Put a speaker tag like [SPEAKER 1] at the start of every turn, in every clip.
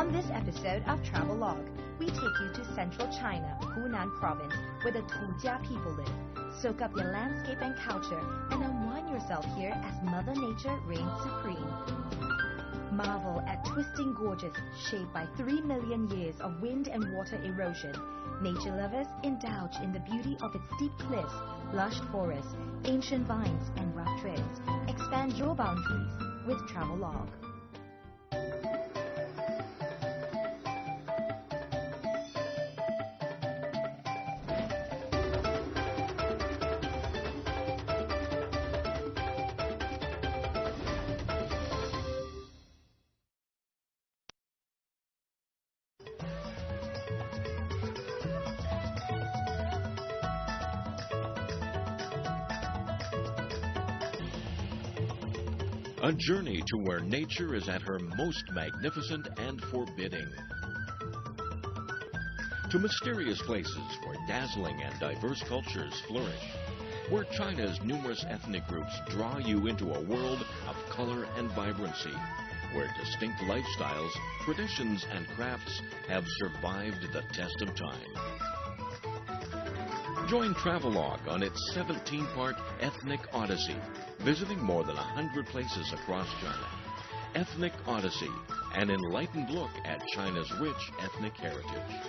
[SPEAKER 1] On this episode of Travelogue, we take you to central China, Hunan province, where the TUJIA people live. Soak up your landscape and culture and unwind yourself here as Mother Nature reigns supreme. Marvel at twisting gorges shaped by 3 million years of wind and water erosion. Nature lovers indulge in the beauty of its steep cliffs, lush forests, ancient vines, and rough trails. Expand your boundaries with Travelogue.
[SPEAKER 2] A journey to where nature is at her most magnificent and forbidding. To mysterious places where dazzling and diverse cultures flourish. Where China's numerous ethnic groups draw you into a world of color and vibrancy. Where distinct lifestyles, traditions, and crafts have survived the test of time. Join Travelogue on its 17-part ethnic odyssey, visiting more than 100 places across China. Ethnic Odyssey, an enlightened look at China's rich ethnic heritage.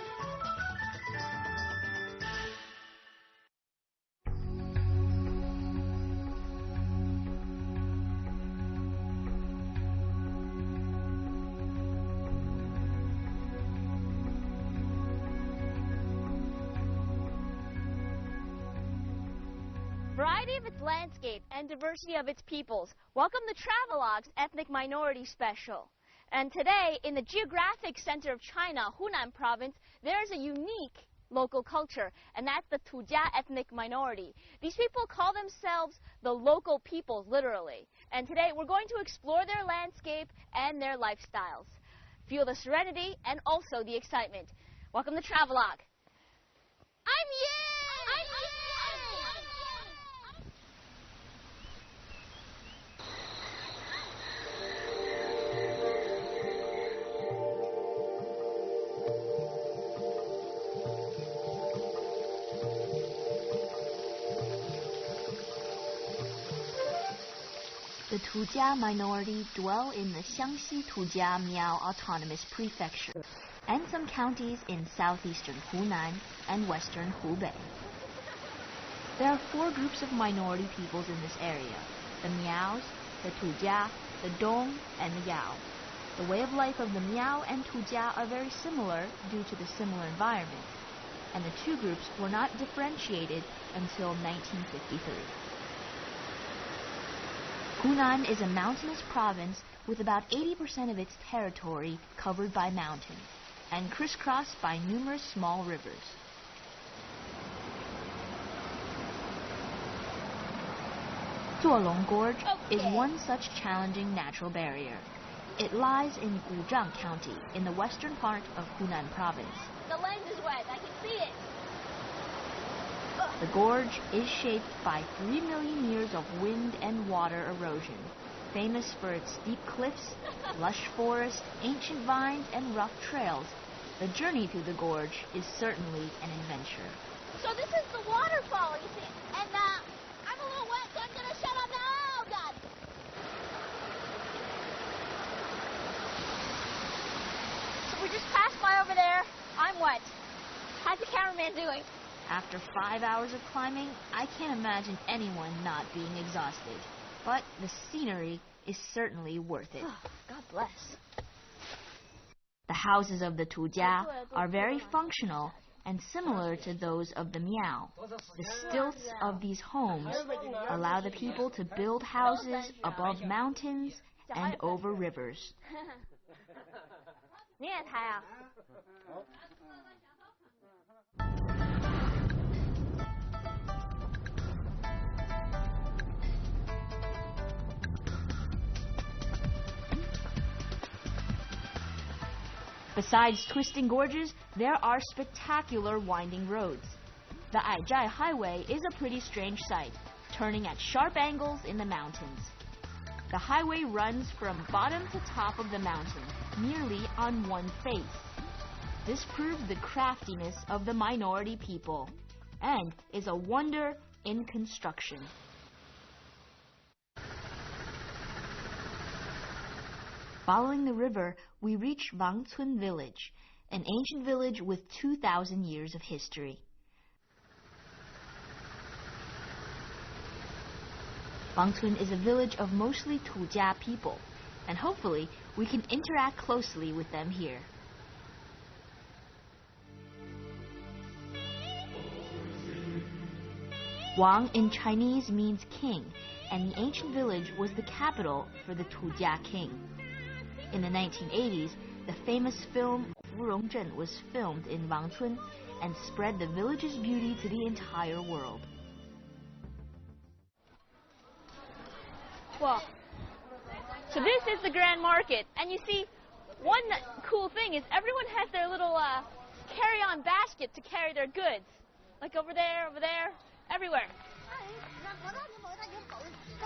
[SPEAKER 3] Variety of its landscape and diversity of its peoples. Welcome to Travelogue's Ethnic Minority Special. And today, in the geographic center of China, Hunan province, there is a unique local culture, and that's the TUJIA ethnic minority. These people call themselves the local peoples, literally. And today, we're going to explore their landscape and their lifestyles. Feel the serenity and also the excitement. Welcome to Travelogue. I'm Yin! I'm Yin!
[SPEAKER 4] The TUJIA minority dwell in the Xiangxi TUJIA Miao Autonomous Prefecture and some counties in southeastern Hunan and western Hubei. There are 4 groups of minority peoples in this area: the Miaos, the TUJIA, the Dong, and the Yao. The way of life of the Miao and TUJIA are very similar due to the similar environment, and the 2 groups were not differentiated until 1953. Hunan is a mountainous province with about 80% of its territory covered by mountains and crisscrossed by numerous small rivers. Zuolong Gorge is one such challenging natural barrier. It lies in Guzhang County in the western part of Hunan province.
[SPEAKER 3] The lens is wet. I can see it.
[SPEAKER 4] The gorge is shaped by 3 million years of wind and water erosion, famous for its steep cliffs, lush forests, ancient vines, and rough trails. The journey through the gorge is certainly an adventure.
[SPEAKER 3] So this is the waterfall, you see. And I'm a little wet, so I'm going to shut up now. Oh, God. We just passed by over there. I'm wet. How's the cameraman doing?
[SPEAKER 4] After 5 hours of climbing, I can't imagine anyone not being exhausted. But the scenery is certainly worth it.
[SPEAKER 3] God bless.
[SPEAKER 4] The houses of the TUJIA are very functional and similar to those of the Miao. The stilts of these homes allow the people to build houses above mountains and over rivers. Besides twisting gorges, there are spectacular winding roads. The Aizhai Highway is a pretty strange sight, turning at sharp angles in the mountains. The highway runs from bottom to top of the mountain, nearly on one face. This proved the craftiness of the minority people and is a wonder in construction. Following the river, we reach Wangcun village, an ancient village with 2,000 years of history. Wangcun is a village of mostly TUJIA people, and hopefully we can interact closely with them here. Wang in Chinese means king, and the ancient village was the capital for the TUJIA king. In the 1980s, the famous film Wurongzhen was filmed in Wangcun and spread the village's beauty to the entire world.
[SPEAKER 3] Well, so this is the Grand Market, and you see, one cool thing is everyone has their little carry-on basket to carry their goods. Like over there, everywhere.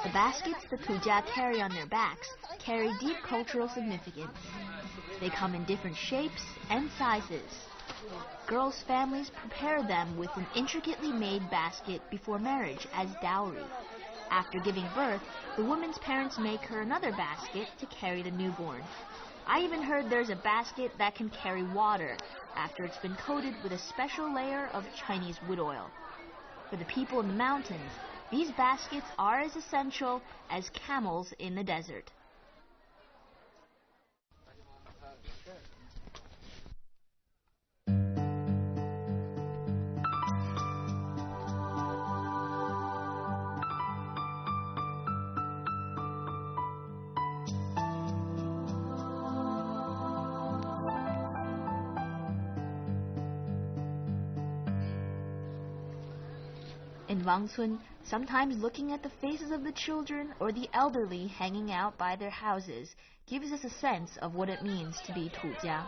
[SPEAKER 4] The baskets the TUJIA carry on their backs carry deep cultural significance. They come in different shapes and sizes. Girls' families prepare them with an intricately made basket before marriage as dowry. After giving birth, the woman's parents make her another basket to carry the newborn. I even heard there's a basket that can carry water after it's been coated with a special layer of Chinese wood oil. For the people in the mountains, these baskets are as essential as camels in the desert. In Wangcun, sometimes looking at the faces of the children or the elderly hanging out by their houses gives us a sense of what it means to be TUJIA.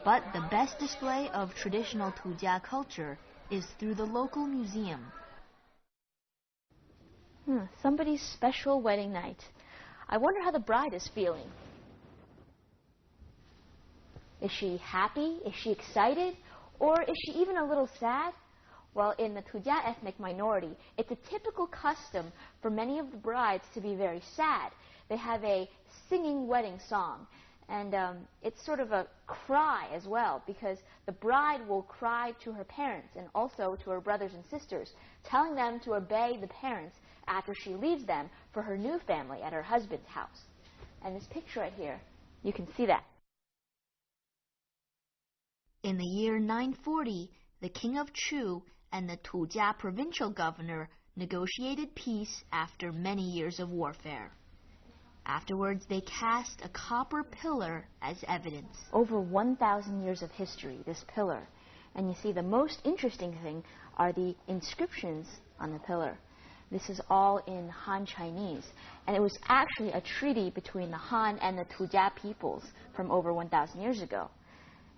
[SPEAKER 4] But the best display of traditional TUJIA culture is through the local museum.
[SPEAKER 3] Somebody's special wedding night. I wonder how the bride is feeling. Is she happy? Is she excited? Or is she even a little sad? Well, in the TUJIA ethnic minority, it's a typical custom for many of the brides to be very sad. They have a singing wedding song, and it's sort of a cry as well, because the bride will cry to her parents and also to her brothers and sisters, telling them to obey the parents after she leaves them for her new family at her husband's house. And this picture right here, you can see that.
[SPEAKER 4] In the year 940, the king of Chu and the TUJIA provincial governor negotiated peace after many years of warfare. Afterwards, they cast a copper pillar as evidence.
[SPEAKER 3] Over 1,000 years of history, this pillar. And you see, the most interesting thing are the inscriptions on the pillar. This is all in Han Chinese. And it was actually a treaty between the Han and the TUJIA peoples from over 1,000 years ago.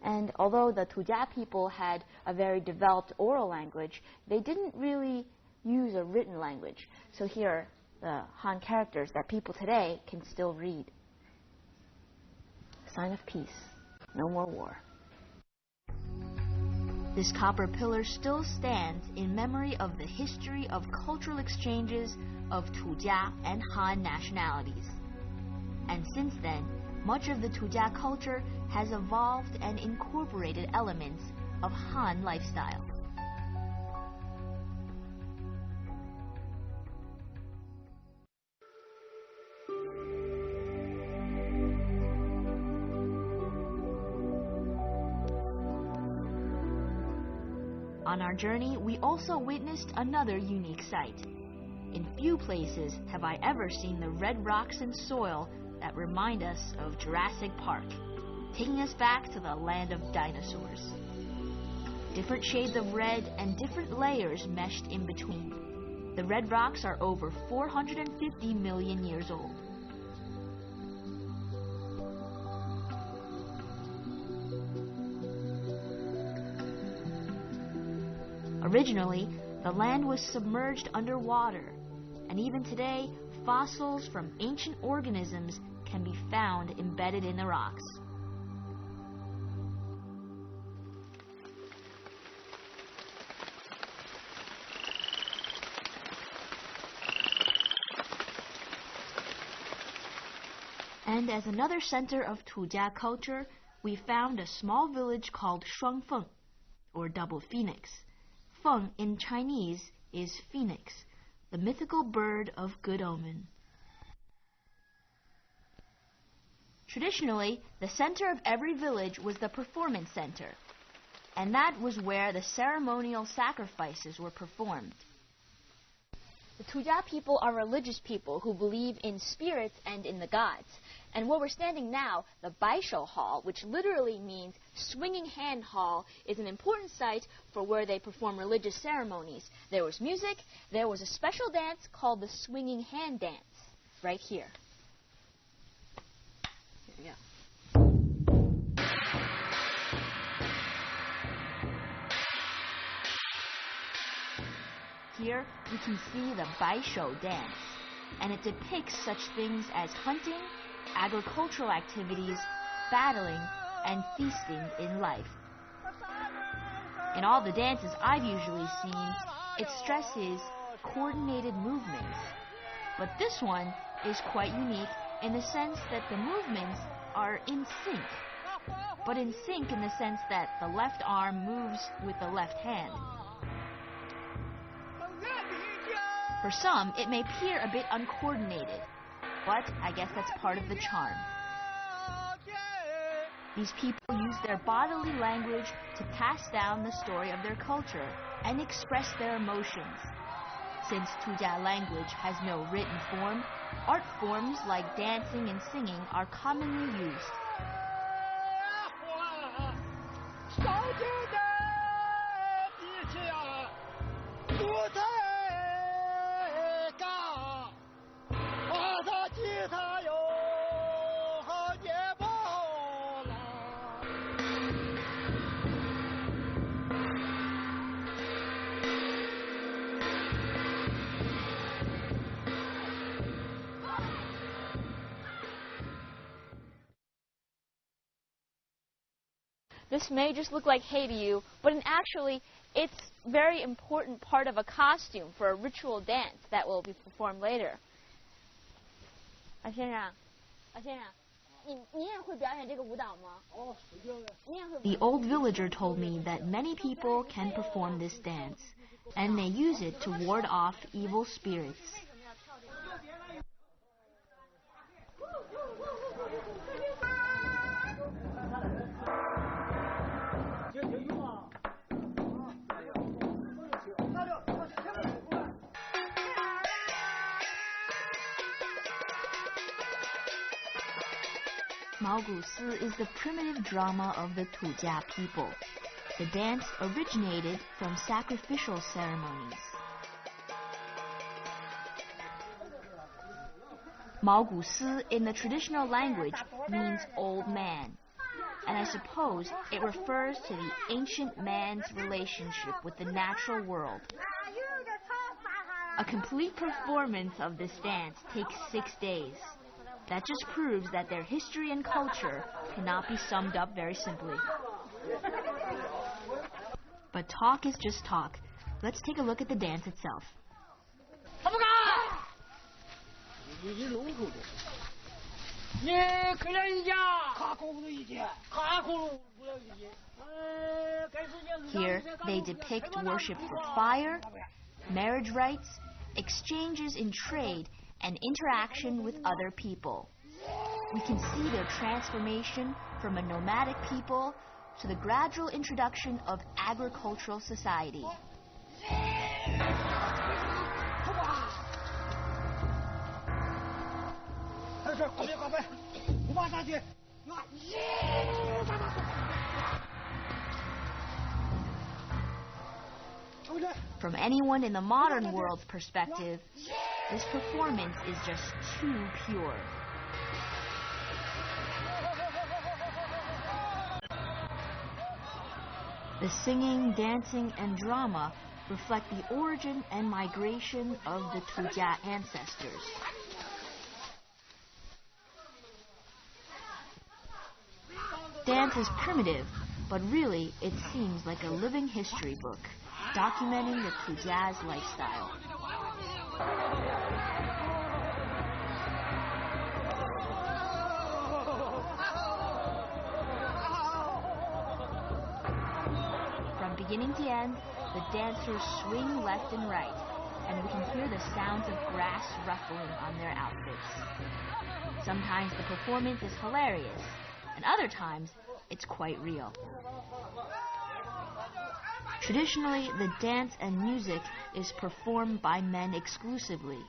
[SPEAKER 3] And although the TUJIA people had a very developed oral language, they didn't really use a written language. So here are the Han characters that people today can still read. Sign of peace. No more war.
[SPEAKER 4] This copper pillar still stands in memory of the history of cultural exchanges of TUJIA and Han nationalities. And since then, much of the TUJIA culture has evolved and incorporated elements of Han lifestyle. On our journey, we also witnessed another unique sight. In few places have I ever seen the red rocks and soil that remind us of Jurassic Park, taking us back to the land of dinosaurs. Different shades of red and different layers meshed in between. The red rocks are over 450 million years old. Originally, the land was submerged underwater, and even today, fossils from ancient organisms can be found embedded in the rocks. And as another center of Tujia culture, we found a small village called Shuangfeng, or Double Phoenix. Feng in Chinese is phoenix, the mythical bird of good omen. Traditionally, the center of every village was the performance center, and that was where the ceremonial sacrifices were performed.
[SPEAKER 3] The Tujia people are religious people who believe in spirits and in the gods. And where we're standing now, the Baishou Hall, which literally means swinging hand hall, is an important site for where they perform religious ceremonies. There was music, there was a special dance called the swinging hand dance, right here. Here we go.
[SPEAKER 4] Here we can see the Baishou dance, and it depicts such things as hunting, agricultural activities, battling, and feasting in life. In all the dances I've usually seen, it stresses coordinated movements. But this one is quite unique in the sense that the movements are in sync. But in sync in the sense that the left arm moves with the left hand. For some, it may appear a bit uncoordinated, but I guess that's part of the charm. These people use their bodily language to pass down the story of their culture and express their emotions. Since Tujia language has no written form, art forms like dancing and singing are commonly used.
[SPEAKER 3] This may just look like hay to you, but actually, it's a very important part of a costume for a ritual dance that will be performed later. 先生，你也会表演这个舞蹈吗？
[SPEAKER 4] The old villager told me that many people can perform this dance, and they use it to ward off evil spirits. Maogusi is the primitive drama of the Tujia people. The dance originated from sacrificial ceremonies. Maogusi in the traditional language means old man, and I suppose it refers to the ancient man's relationship with the natural world. A complete performance of this dance takes 6 days. That just proves that their history and culture cannot be summed up very simply. But talk is just talk. Let's take a look at the dance itself. Here, they depict worship for fire, marriage rites, exchanges in trade, and interaction with other people. We can see their transformation from a nomadic people to the gradual introduction of agricultural society. From anyone in the modern world's perspective, this performance is just too pure. The singing, dancing, and drama reflect the origin and migration of the Tujia ancestors. dance is primitive, but really it seems like a living history book, documenting the Tujia's lifestyle. From beginning to end, the dancers swing left and right, and we can hear the sounds of grass ruffling on their outfits. Sometimes the performance is hilarious, and other times it's quite real. Traditionally, the dance and music is performed by men exclusively,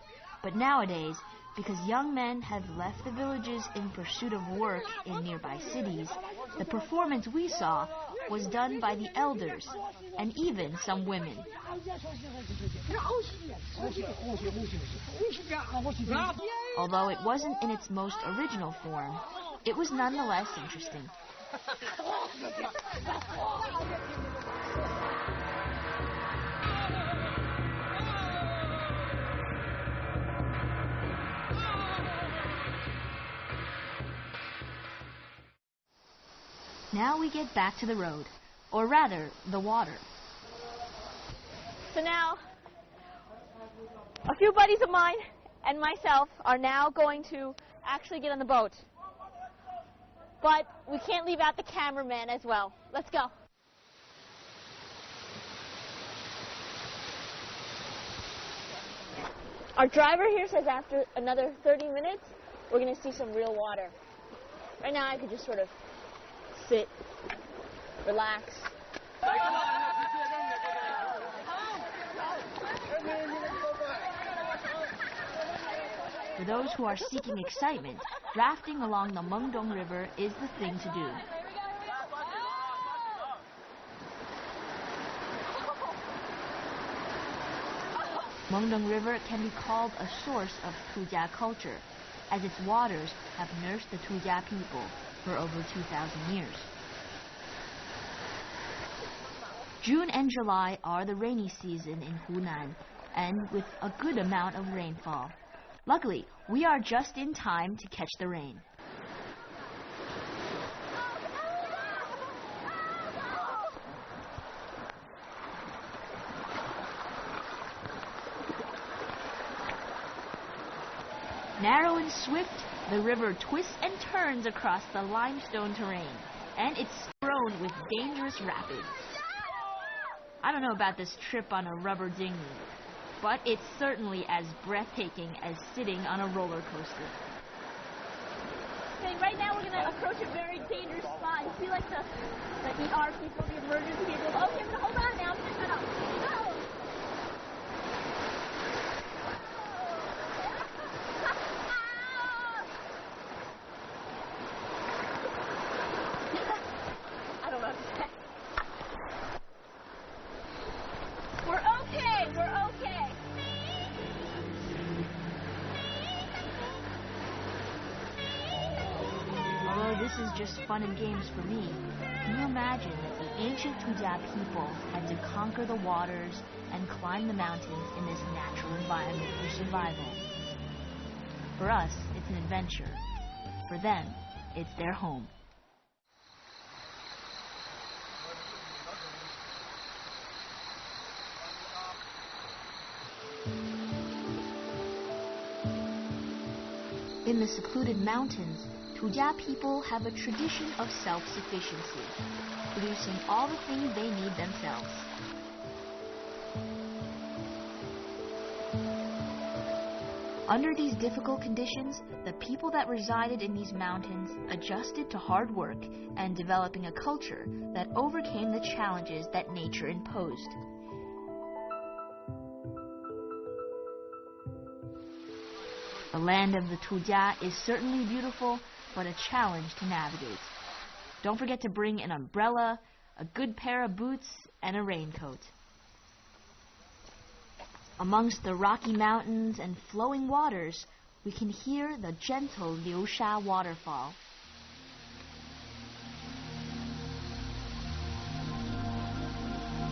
[SPEAKER 4] but nowadays, because young men have left the villages in pursuit of work in nearby cities, the performance we saw was done by the elders and even some women. Although it wasn't in its most original form, it was nonetheless interesting. Now we get back to the road, or rather, the water.
[SPEAKER 3] So now, a few buddies of mine and myself are now going to actually get on the boat. But we can't leave out the cameraman as well. Let's go. Our driver here says after another 30 minutes, we're going to see some real water. Right now I could just sort of sit, relax.
[SPEAKER 4] For those who are seeking excitement, rafting along the Mengdong River is the thing to do. Mengdong River can be called a source of Tujia culture, as its waters have nursed the Tujia people for over 2,000 years. June and July are the rainy season in Hunan, and with a good amount of rainfall. Luckily, we are just in time to catch the rain. Narrow and swift, the river twists and turns across the limestone terrain, and it's strewn with dangerous rapids. I don't know about this trip on a rubber dinghy, but it's certainly as breathtaking as sitting on a roller coaster.
[SPEAKER 3] Okay, right now we're going to approach a very dangerous spot. You see like the ER people, the emergency people. Okay, I'm going to hold on now. I'm going to shut up. Go! I don't know what to say. We're okay. We're okay.
[SPEAKER 4] Although this is just fun and games for me, can you imagine that the ancient Tujia people had to conquer the waters and climb the mountains in this natural environment for survival? For us, it's an adventure. For them, it's their home. In the secluded mountains, Tujia people have a tradition of self-sufficiency, producing all the things they need themselves. Under these difficult conditions, the people that resided in these mountains adjusted to hard work and developing a culture that overcame the challenges that nature imposed. The land of the Tujia is certainly beautiful, but a challenge to navigate. Don't forget to bring an umbrella, a good pair of boots, and a raincoat. Amongst the rocky mountains and flowing waters, we can hear the gentle Liusha waterfall.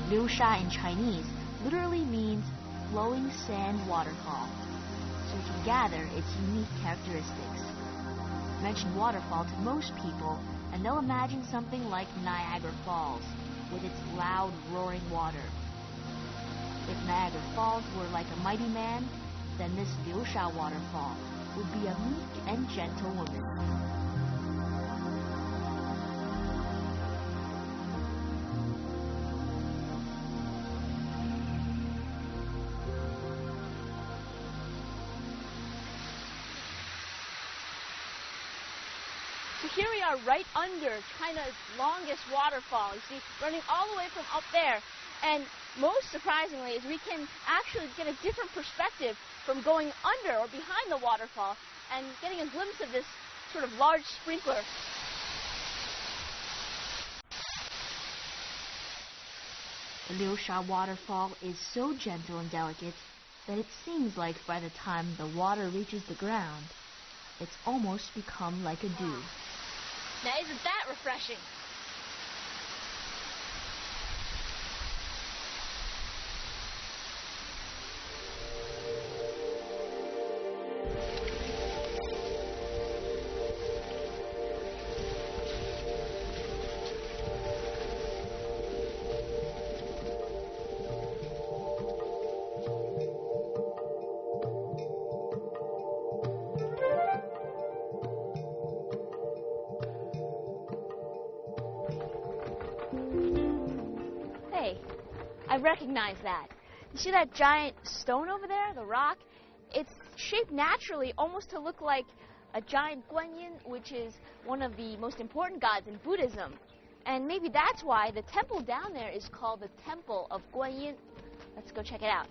[SPEAKER 4] Liusha in Chinese literally means flowing sand waterfall, so we can gather its unique characteristics. Mention waterfall to most people, and they'll imagine something like Niagara Falls, with its loud, roaring water. If Niagara Falls were like a mighty man, then this Liusha waterfall would be a meek and gentle woman.
[SPEAKER 3] So here we are right under China's longest waterfall. You see, running all the way from up there. And most surprisingly is we can actually get a different perspective from going under or behind the waterfall and getting a glimpse of this sort of large sprinkler.
[SPEAKER 4] The Liusha waterfall is so gentle and delicate that it seems like by the time the water reaches the ground, it's almost become like a dew.
[SPEAKER 3] Now isn't that refreshing? I recognize that. You see that giant stone over there, the rock? It's shaped naturally almost to look like a giant Guanyin, which is one of the most important gods in Buddhism. And maybe that's why the temple down there is called the Temple of Guanyin. Let's go check it out.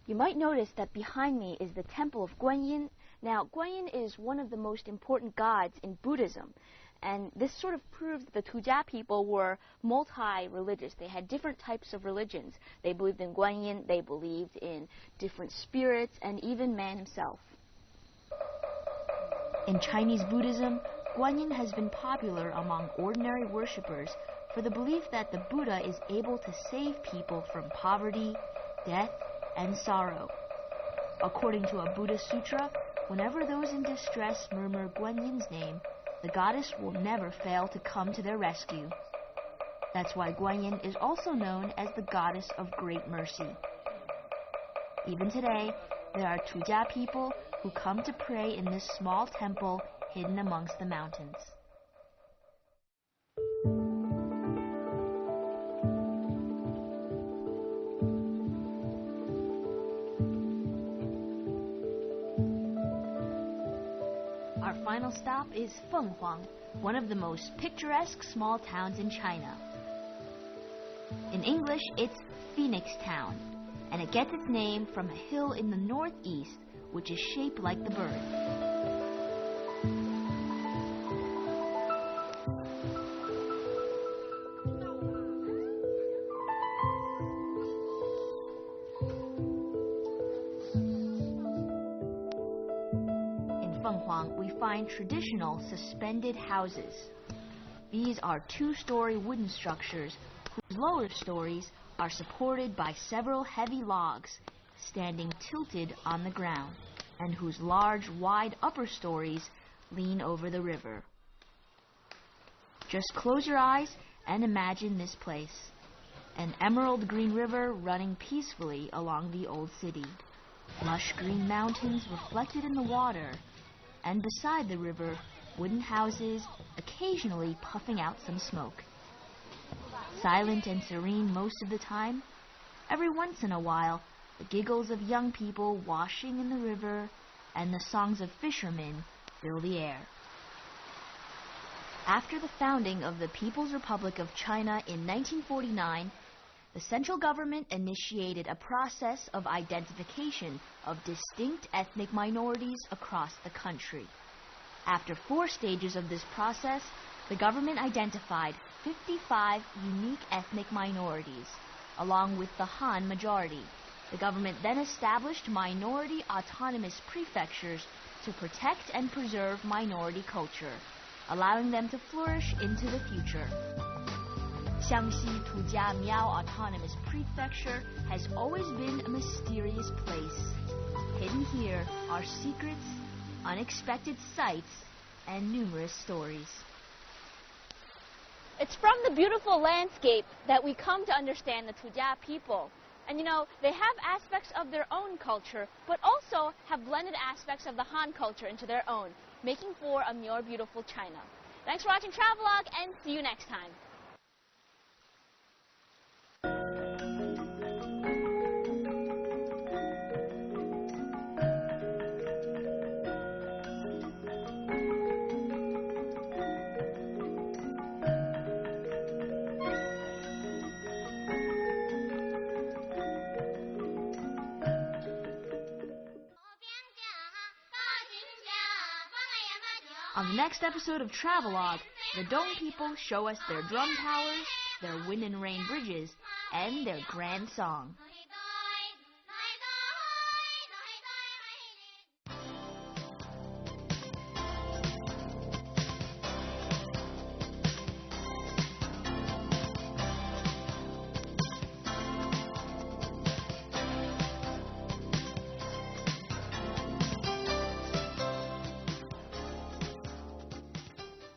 [SPEAKER 3] You might notice that behind me is the Temple of Guanyin. Now, Guanyin is one of the most important gods in Buddhism. And this sort of proves that the TUJIA people were multi-religious. They had different types of religions. They believed in Guanyin, they believed in different spirits, and even man himself.
[SPEAKER 4] In Chinese Buddhism, Guanyin has been popular among ordinary worshippers for the belief that the Buddha is able to save people from poverty, death, and sorrow. According to a Buddha sutra, whenever those in distress murmur Guanyin's name, the goddess will never fail to come to their rescue. That's why Guanyin is also known as the goddess of great mercy. Even today, there are TUJIA people who come to pray in this small temple hidden amongst the mountains. Our final stop is Fenghuang, one of the most picturesque small towns in China. In English, it's Phoenix Town, and it gets its name from a hill in the northeast, which is shaped like the bird. Fenghuang, we find traditional suspended houses. These are two-story wooden structures whose lower stories are supported by several heavy logs standing tilted on the ground, and whose large, wide upper stories lean over the river. Just close your eyes and imagine this place. An emerald green river running peacefully along the old city. Lush green mountains reflected in the water, and beside the river, wooden houses occasionally puffing out some smoke. Silent and serene most of the time, every once in a while, the giggles of young people washing in the river and the songs of fishermen fill the air. After the founding of the People's Republic of China in 1949, the central government initiated a process of identification of distinct ethnic minorities across the country. After 4 stages of this process, the government identified 55 unique ethnic minorities, along with the Han majority. The government then established minority autonomous prefectures to protect and preserve minority culture, allowing them to flourish into the future. Xiangxi Tujia Miao Autonomous Prefecture has always been a mysterious place. Hidden here are secrets, unexpected sights, and numerous stories.
[SPEAKER 3] It's from the beautiful landscape that we come to understand the Tujia people. And you know, they have aspects of their own culture, but also have blended aspects of the Han culture into their own, making for a more beautiful China. Thanks for watching Travelogue, and see you next time.
[SPEAKER 4] On the next episode of Travelogue, the Dong people show us their drum towers, their wind and rain bridges, and their grand song.